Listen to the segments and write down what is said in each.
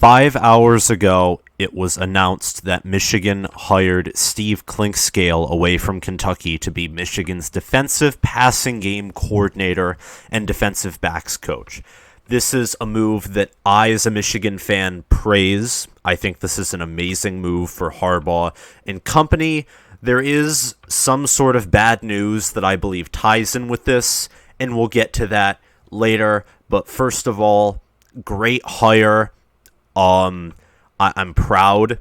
5 hours ago, it was announced that Michigan hired Steve Clinkscale away from Kentucky to be Michigan's defensive passing game coordinator and defensive backs coach. This is a move that I, as a Michigan fan, praise. I think this is an amazing move for Harbaugh and company. There is some sort of bad news that I believe ties in with this, and we'll get to that later. But first of all, great hire. I'm proud.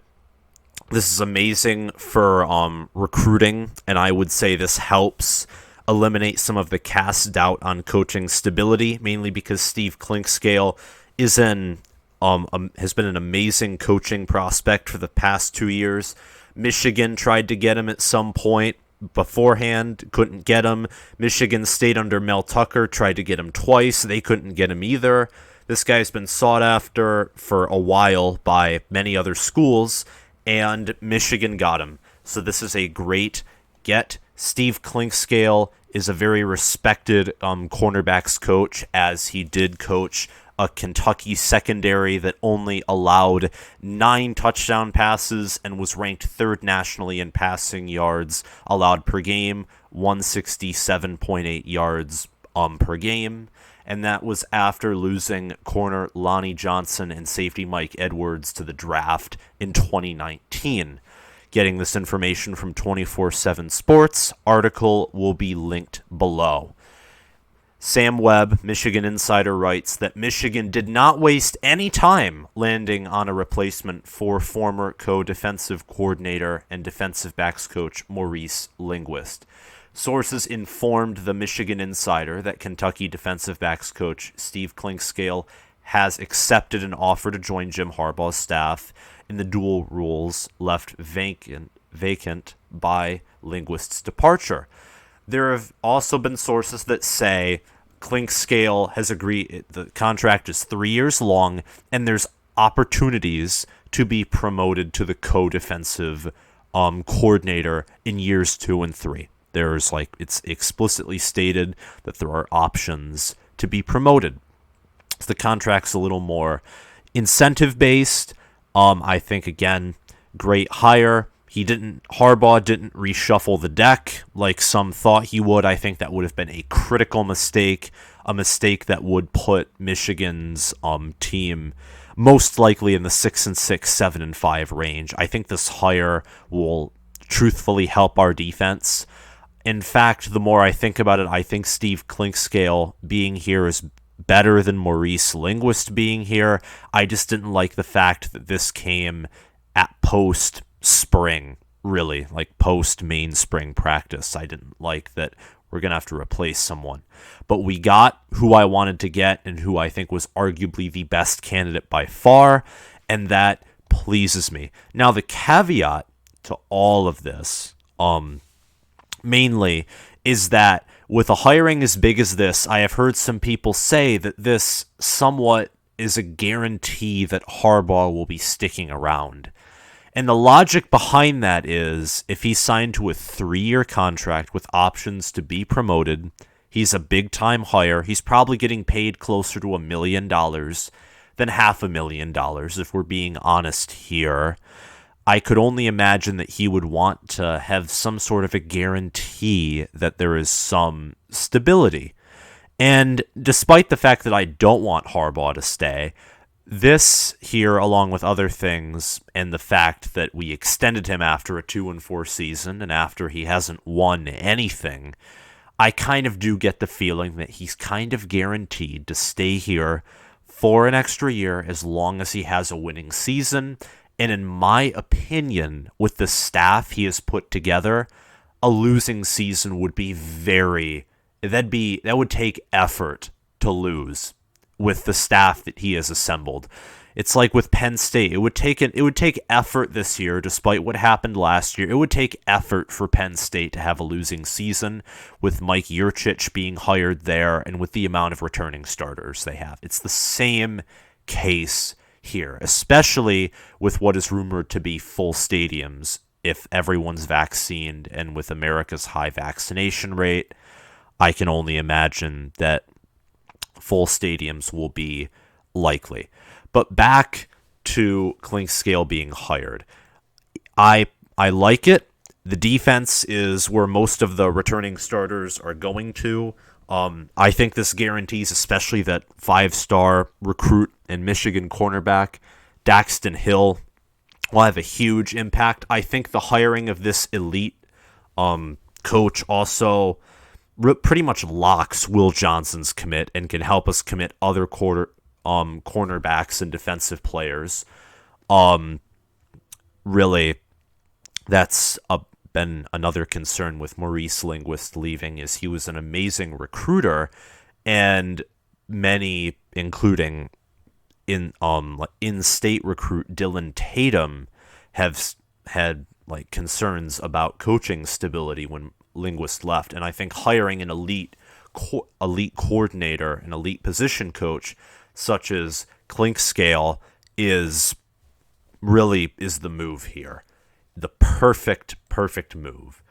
This is amazing for recruiting, and I would say this helps eliminate some of the cast doubt on coaching stability, mainly because Steve Clinkscale has been an amazing coaching prospect for the past 2 years. Michigan tried to get him at some point beforehand, couldn't get him. Michigan State under Mel Tucker tried to get him twice. They couldn't get him either. This guy's been sought after for a while by many other schools, and Michigan got him. So this is a great get. Steve Clinkscale is a very respected cornerbacks coach, as he did coach a Kentucky secondary that only allowed 9 touchdown passes and was ranked 3rd nationally in passing yards allowed per game, 167.8 yards per game. And that was after losing corner Lonnie Johnson and safety Mike Edwards to the draft in 2019. Getting this information from 24/7 Sports. Article will be linked below. Sam Webb, Michigan Insider, writes that Michigan did not waste any time landing on a replacement for former co-defensive coordinator and defensive backs coach Maurice Linguist. Sources informed the Michigan Insider that Kentucky defensive backs coach Steve Clinkscale has accepted an offer to join Jim Harbaugh's staff in the dual roles left vacant by Linguist's departure. There have also been sources that say Clinkscale has agreed the contract is 3 years long and there's opportunities to be promoted to the co-defensive coordinator in years 2 and 3. It's explicitly stated that there are options to be promoted. So the contract's a little more incentive-based. I think, again, great hire. Harbaugh didn't reshuffle the deck like some thought he would. I think that would have been a critical mistake, a mistake that would put Michigan's team most likely in the 6-6, 7-5 range. I think this hire will truthfully help our defense. In fact, the more I think about it, I think Steve Clinkscale being here is better than Maurice Linguist being here. I just didn't like the fact that this came at post-spring, really, like post-main-spring practice. I didn't like that we're going to have to replace someone. But we got who I wanted to get and who I think was arguably the best candidate by far, and that pleases me. Now, the caveat to all of this, mainly, is that with a hiring as big as this, I have heard some people say that this somewhat is a guarantee that Harbaugh will be sticking around. And the logic behind that is, if he's signed to a 3-year contract with options to be promoted, he's a big-time hire. He's probably getting paid closer to $1 million than $500,000, if we're being honest here. I could only imagine that he would want to have some sort of a guarantee that there is some stability. And despite the fact that I don't want Harbaugh to stay, this here, along with other things, and the fact that we extended him after a 2-4 season and after he hasn't won anything, I kind of do get the feeling that he's kind of guaranteed to stay here for an extra year as long as he has a winning season. And in my opinion, with the staff he has put together, a losing season would be that would take effort to lose with the staff that he has assembled. It's like with Penn State. It would take effort this year, despite what happened last year. It would take effort for Penn State to have a losing season with Mike Yurcich being hired there and with the amount of returning starters they have. It's the same case here, especially with what is rumored to be full stadiums if everyone's vaccinated, and with America's high vaccination rate, I can only imagine that full stadiums will be likely. But back to Clinkscale being hired. I like it. The defense is where most of the returning starters are going to. I think this guarantees, especially that 5-star recruit and Michigan cornerback Daxton Hill will have a huge impact. I think the hiring of this elite coach also pretty much locks Will Johnson's commit and can help us commit other cornerbacks and defensive players. Really, that's been another concern with Maurice Linguist leaving, is he was an amazing recruiter, and many, including in-state recruit Dylan Tatum, have had concerns about coaching stability when Linguist left. And I think hiring an elite coordinator, an elite position coach such as Clinkscale is the move here. The perfect move.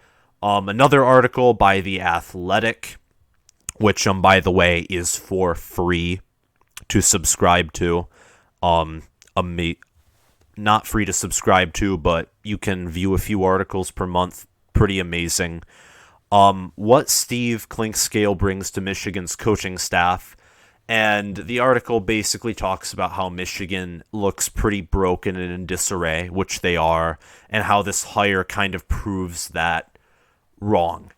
Another article by The Athletic, which by the way is for free to subscribe to. Not free to subscribe to, but you can view a few articles per month. Pretty amazing. What Steve Clinkscale brings to Michigan's coaching staff. And the article basically talks about how Michigan looks pretty broken and in disarray, which they are, and how this hire kind of proves that wrong.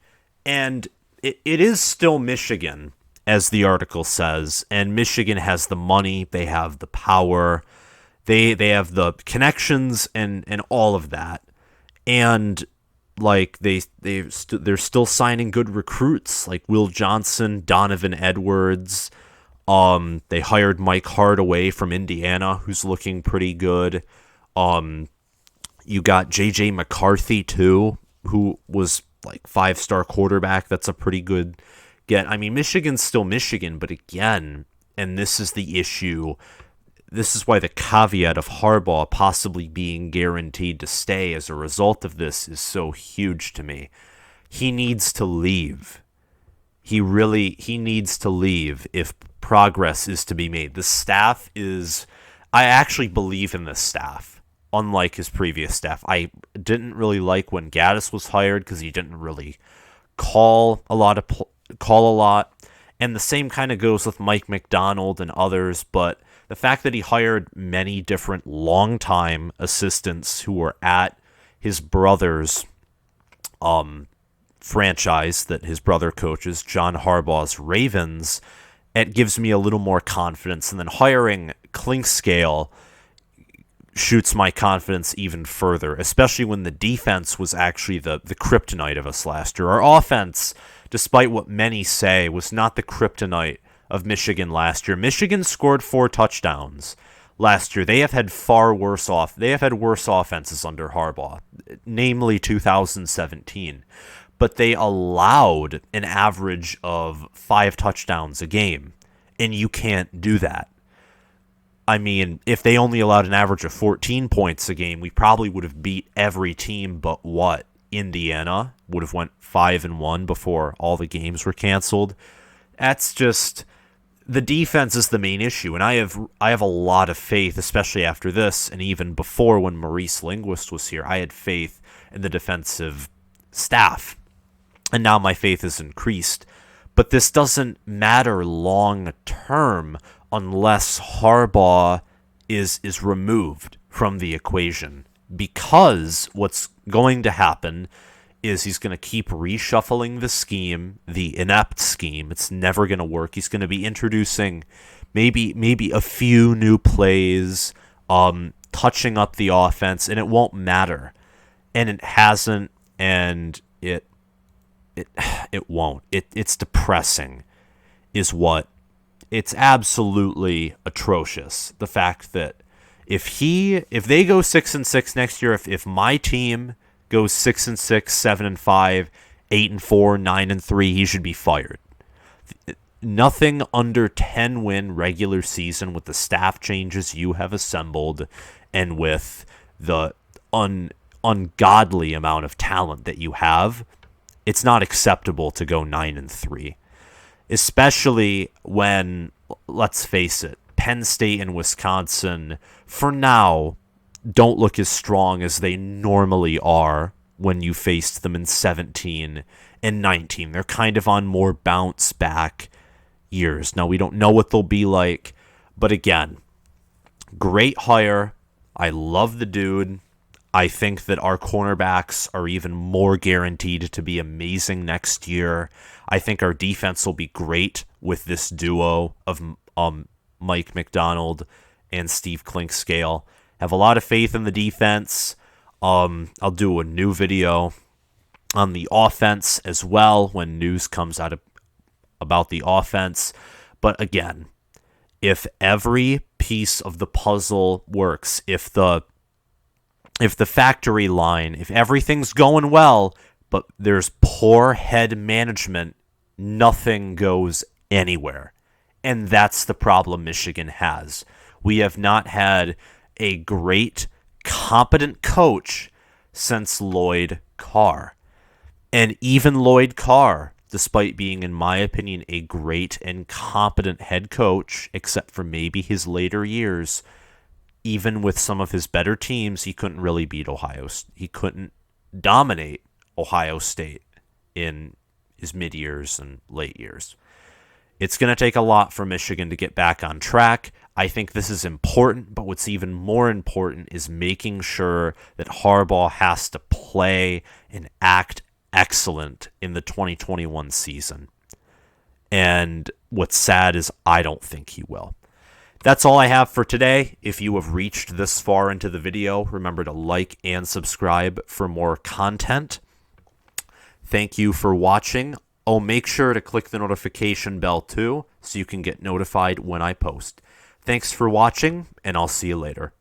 And it is still Michigan, as the article says, and Michigan has the money, they have the power, they have the connections and all of that. And they're still signing good recruits like Will Johnson, Donovan Edwards. They hired Mike Hardaway from Indiana, who's looking pretty good. You got JJ McCarthy too, who was 5-star quarterback. That's a pretty good get. I mean, Michigan's still Michigan, but again, and this is the issue, this is why the caveat of Harbaugh possibly being guaranteed to stay as a result of this is so huge to me. He needs to leave. He needs to leave if progress is to be made. The staff is... I actually believe in this staff, unlike his previous staff. I didn't really like when Gaddis was hired because he didn't really call a lot. And the same kind of goes with Mike McDonald and others, but the fact that he hired many different longtime assistants who were at his brother's franchise that his brother coaches, John Harbaugh's Ravens, it gives me a little more confidence. And then hiring Clinkscale shoots my confidence even further, especially when the defense was actually the kryptonite of us last year. Our offense, despite what many say, was not the kryptonite of Michigan last year. Michigan scored 4 touchdowns last year. They have had worse offenses under Harbaugh, namely 2017. But they allowed an average of 5 touchdowns a game, and you can't do that. I mean, if they only allowed an average of 14 points a game, we probably would have beat every team but what? Indiana would have went 5-1 before all the games were canceled. That's just... the defense is the main issue, and I have a lot of faith, especially after this, and even before when Maurice Linguist was here, I had faith in the defensive staff. And now my faith is increased. But this doesn't matter long term unless Harbaugh is removed from the equation. Because what's going to happen is he's going to keep reshuffling the scheme, the inept scheme. It's never going to work. He's going to be introducing maybe a few new plays, touching up the offense, and it won't matter. And it hasn't, and it won't. It's depressing, is what. It's absolutely atrocious. The fact that if they go 6-6 next year, if my team goes 6-6, 7-5, 8-4, 9-3, he should be fired. Nothing under 10-win regular season with the staff changes you have assembled and with the ungodly amount of talent that you have, it's not acceptable to go 9-3. Especially when, let's face it, Penn State and Wisconsin, for now, don't look as strong as they normally are when you faced them in 17 and 19. They're kind of on more bounce back years. Now, we don't know what they'll be like, but again, great hire. I love the dude. I think that our cornerbacks are even more guaranteed to be amazing next year. I think our defense will be great with this duo of Mike McDonald and Steve Clinkscale. Have a lot of faith in the defense. I'll do a new video on the offense as well when news comes out about the offense. But again, if every piece of the puzzle works, if the factory line, if everything's going well, but there's poor head management, nothing goes anywhere. And that's the problem Michigan has. We have not had a great, competent coach since Lloyd Carr. And even Lloyd Carr, despite being, in my opinion, a great and competent head coach, except for maybe his later years, even with some of his better teams, he couldn't really beat Ohio. He couldn't dominate Ohio State in his mid-years and late years. It's going to take a lot for Michigan to get back on track. I think this is important, but what's even more important is making sure that Harbaugh has to play and act excellent in the 2021 season. And what's sad is I don't think he will. That's all I have for today. If you have reached this far into the video, remember to like and subscribe for more content. Thank you for watching. Oh, make sure to click the notification bell too so you can get notified when I post. Thanks for watching, and I'll see you later.